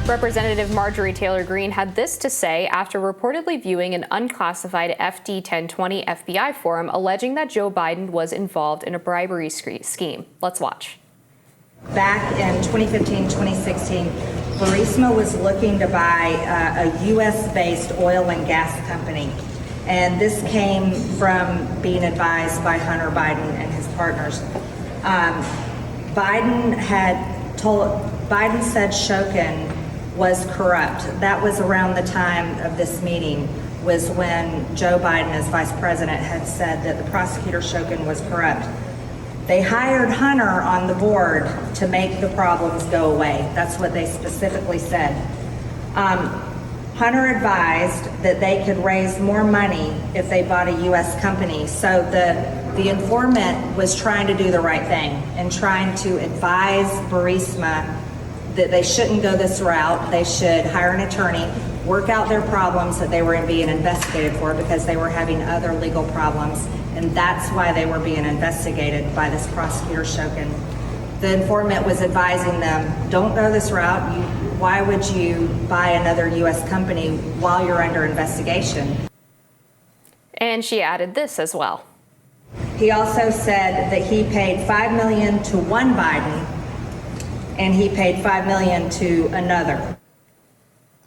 Representative Marjorie Taylor Greene had this to say after reportedly viewing an unclassified FD 1020 FBI forum alleging that Joe Biden was involved in a bribery scheme. Let's watch. Back in 2015, 2016, Burisma was looking to buy a U.S.-based oil and gas company. And this came from being advised by Hunter Biden and his partners. Biden said Shokin was corrupt. That was around the time of this meeting, was when Joe Biden, as vice president, had said that the prosecutor Shokin was corrupt. They hired Hunter on the board to make the problems go away. That's what they specifically said. Hunter advised that they could raise more money if they bought a U.S. company. So the informant was trying to do the right thing and trying to advise Burisma that they shouldn't go this route. They should hire an attorney, work out their problems that they were being investigated for because they were having other legal problems. And that's why they were being investigated by this prosecutor Shokin. The informant was advising them, don't go this route. Why would you buy another U.S. company while you're under investigation? And she added this as well. He also said that he paid $5 million to one Biden and he paid $5 million to another.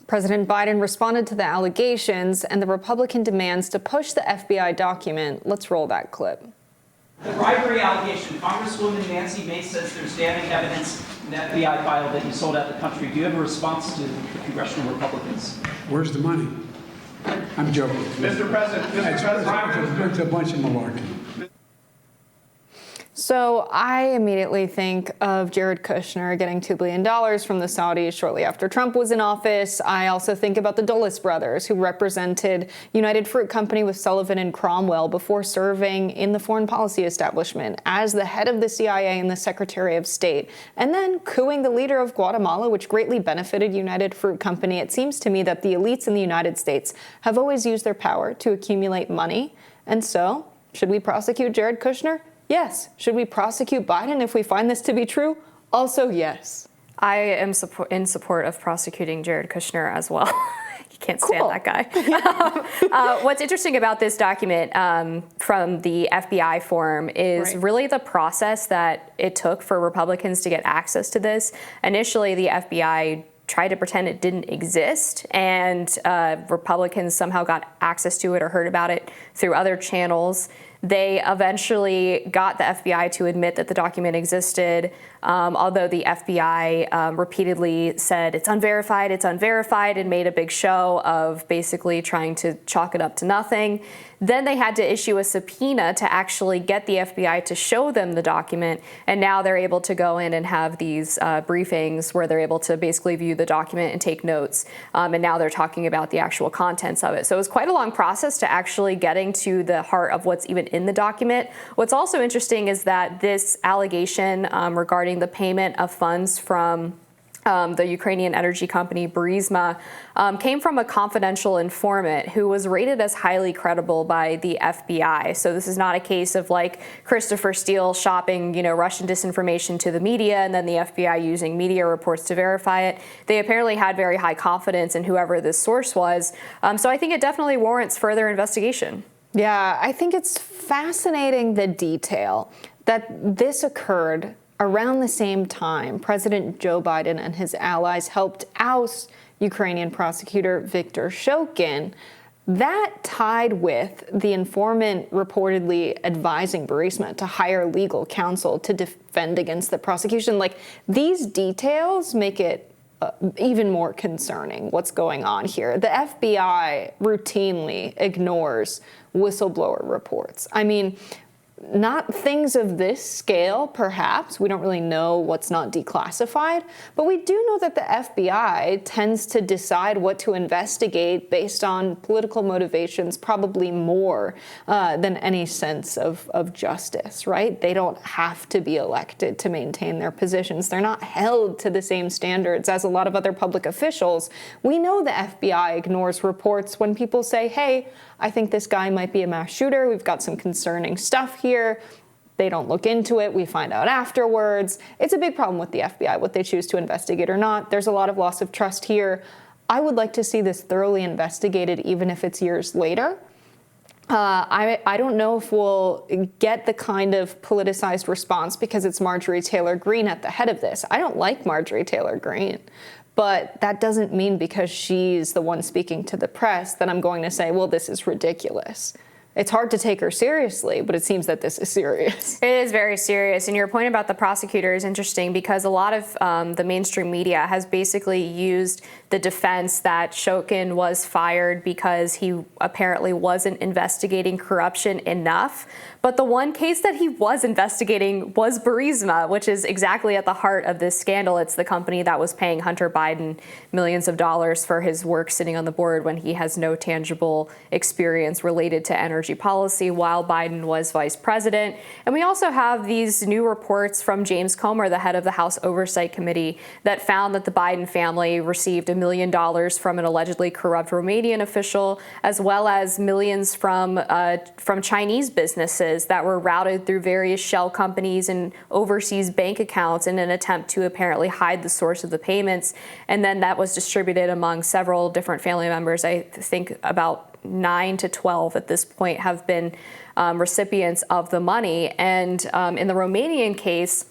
President Biden responded to the allegations and the Republican demands to push the FBI document. Let's roll that clip. The bribery allegation, Congresswoman Nancy Mace says there's damning evidence in the FBI file that you sold out the country. Do you have a response to the congressional Republicans? Where's the money? I'm joking. Mr. President, it's a bunch of malarkey. So I immediately think of Jared Kushner getting $2 billion from the Saudis shortly after Trump was in office. I also think about the Dulles brothers, who represented United Fruit Company with Sullivan and Cromwell before serving in the foreign policy establishment as the head of the CIA and the Secretary of State, and then cooing the leader of Guatemala, which greatly benefited United Fruit Company. It seems to me that the elites in the United States have always used their power to accumulate money. And so, should we prosecute Jared Kushner? Yes. Should we prosecute Biden if we find this to be true? Also, yes. I am in support of prosecuting Jared Kushner as well. You can't stand that guy. What's interesting about this document from the FBI forum is really the process that it took for Republicans to get access to this. Initially, the FBI tried to pretend it didn't exist, and Republicans somehow got access to it or heard about it through other channels. They eventually got the FBI to admit that the document existed, although the FBI repeatedly said it's unverified, and made a big show of basically trying to chalk it up to nothing. Then they had to issue a subpoena to actually get the FBI to show them the document, and now they're able to go in and have these briefings where they're able to basically view the document and take notes, and now they're talking about the actual contents of it. So it was quite a long process to actually getting to the heart of what's even in the document. What's also interesting is that this allegation regarding the payment of funds from the Ukrainian energy company Burisma came from a confidential informant who was rated as highly credible by the FBI. So this is not a case of like Christopher Steele shopping, Russian disinformation to the media and then the FBI using media reports to verify it. They apparently had very high confidence in whoever this source was. So I think it definitely warrants further investigation. Yeah, I think it's fascinating the detail that this occurred around the same time President Joe Biden and his allies helped oust Ukrainian prosecutor Viktor Shokin. That tied with the informant reportedly advising Burisma to hire legal counsel to defend against the prosecution. Like, these details make it even more concerning what's going on here. The FBI routinely ignores whistleblower reports. I mean, not things of this scale, perhaps. We don't really know what's not declassified, but we do know that the FBI tends to decide what to investigate based on political motivations, probably more than any sense of justice, right? They don't have to be elected to maintain their positions. They're not held to the same standards as a lot of other public officials. We know the FBI ignores reports when people say, hey, I think this guy might be a mass shooter. We've got some concerning stuff here. They don't look into it. We find out afterwards. It's a big problem with the FBI, what they choose to investigate or not. There's a lot of loss of trust here. I would like to see this thoroughly investigated, even if it's years later. I don't know if we'll get the kind of politicized response because it's Marjorie Taylor Greene at the head of this. I don't like Marjorie Taylor Greene, but that doesn't mean because she's the one speaking to the press that I'm going to say, well, this is ridiculous. It's hard to take her seriously, but it seems that this is serious. It is very serious. And your point about the prosecutor is interesting because a lot of the mainstream media has basically used the defense that Shokin was fired because he apparently wasn't investigating corruption enough. But the one case that he was investigating was Burisma, which is exactly at the heart of this scandal. It's the company that was paying Hunter Biden millions of dollars for his work sitting on the board when he has no tangible experience related to energy policy while Biden was vice president. And we also have these new reports from James Comer, the head of the House Oversight Committee, that found that the Biden family received $1 million from an allegedly corrupt Romanian official, as well as millions from Chinese businesses that were routed through various shell companies and overseas bank accounts in an attempt to apparently hide the source of the payments. And then that was distributed among several different family members. I think about 9 to 12 at this point have been recipients of the money. And in the Romanian case,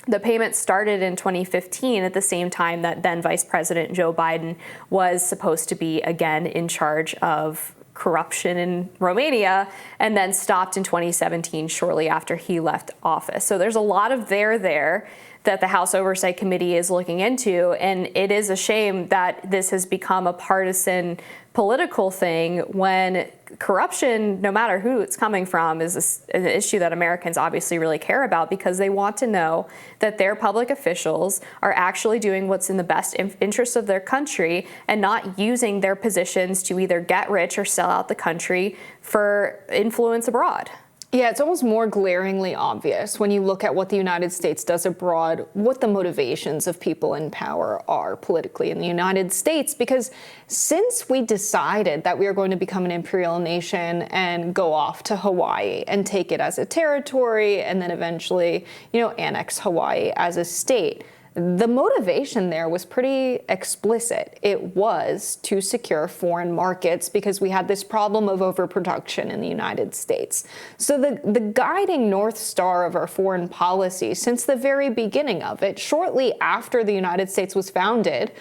the payment started in 2015 at the same time that then Vice President Joe Biden was supposed to be again in charge of corruption in Romania, and then stopped in 2017 shortly after he left office. So there's a lot of there that the House Oversight Committee is looking into, and it is a shame that this has become a partisan political thing when corruption, no matter who it's coming from, is an issue that Americans obviously really care about because they want to know that their public officials are actually doing what's in the best interest of their country and not using their positions to either get rich or sell out the country for influence abroad. Yeah, it's almost more glaringly obvious when you look at what the United States does abroad, what the motivations of people in power are politically in the United States. Because since we decided that we are going to become an imperial nation and go off to Hawaii and take it as a territory and then eventually, annex Hawaii as a state, the motivation there was pretty explicit. It was to secure foreign markets because we had this problem of overproduction in the United States. So the guiding North Star of our foreign policy since the very beginning of it, shortly after the United States was founded,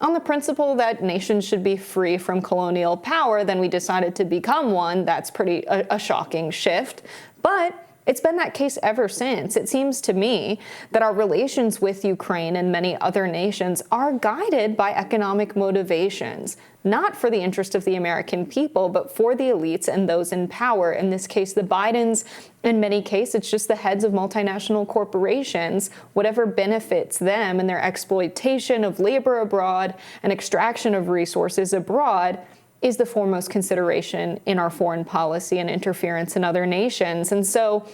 on the principle that nations should be free from colonial power, then we decided to become one. That's a shocking shift. But it's been that case ever since. It seems to me that our relations with Ukraine and many other nations are guided by economic motivations, not for the interest of the American people, but for the elites and those in power. In this case, the Bidens. In many cases, it's just the heads of multinational corporations. Whatever benefits them and their exploitation of labor abroad and extraction of resources abroad is the foremost consideration in our foreign policy and interference in other nations. And so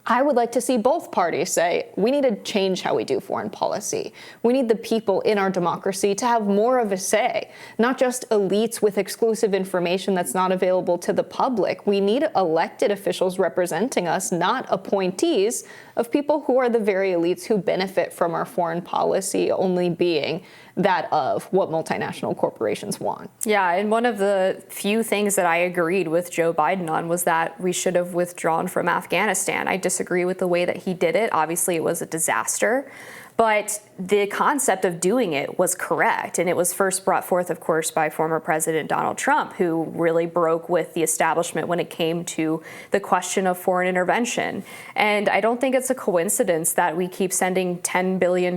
I would like to see both parties say, we need to change how we do foreign policy. We need the people in our democracy to have more of a say, not just elites with exclusive information that's not available to the public. We need elected officials representing us, not appointees of people who are the very elites who benefit from our foreign policy only being that of what multinational corporations want. Yeah, and one of the few things that I agreed with Joe Biden on was that we should have withdrawn from Afghanistan. I disagree with the way that he did it. Obviously, it was a disaster. But the concept of doing it was correct. And it was first brought forth, of course, by former President Donald Trump, who really broke with the establishment when it came to the question of foreign intervention. And I don't think it's a coincidence that we keep sending $10 billion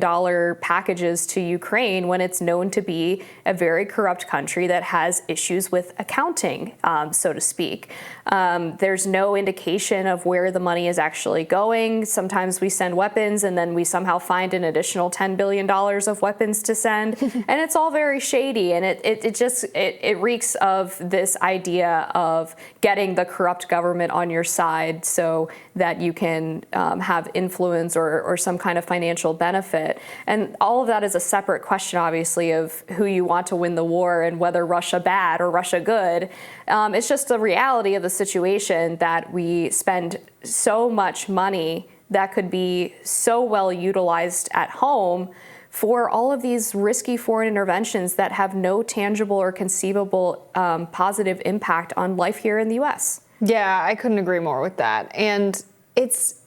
packages to Ukraine when it's known to be a very corrupt country that has issues with accounting, so to speak. There's no indication of where the money is actually going. Sometimes we send weapons and then we somehow find an additional $10 billion of weapons to send. And it's all very shady. And it reeks of this idea of getting the corrupt government on your side so that you can have influence or some kind of financial benefit. And all of that is a separate question, obviously, of who you want to win the war and whether Russia bad or Russia good. It's just the reality of the situation that we spend so much money that could be so well utilized at home for all of these risky foreign interventions that have no tangible or conceivable positive impact on life here in the U.S. Yeah, I couldn't agree more with that. And it's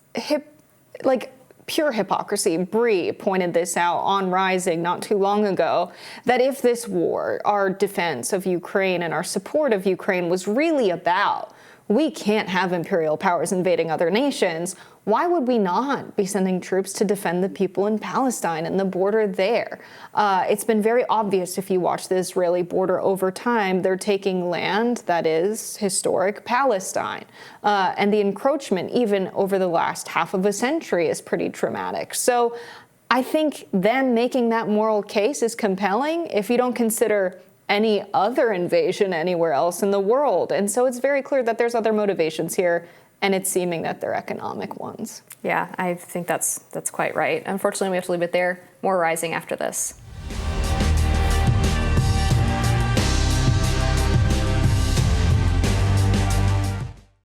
pure hypocrisy. Bree pointed this out on Rising not too long ago, that if this war, our defense of Ukraine and our support of Ukraine, was really about we can't have imperial powers invading other nations, why would we not be sending troops to defend the people in Palestine and the border there? It's been very obvious if you watch the Israeli border over time, they're taking land that is historic Palestine. And the encroachment, even over the last half of a century, is pretty traumatic. So I think them making that moral case is compelling if you don't consider any other invasion anywhere else in the world. And so it's very clear that there's other motivations here, and it's seeming that they're economic ones. Yeah, I think that's quite right. Unfortunately, we have to leave it there. More Rising after this.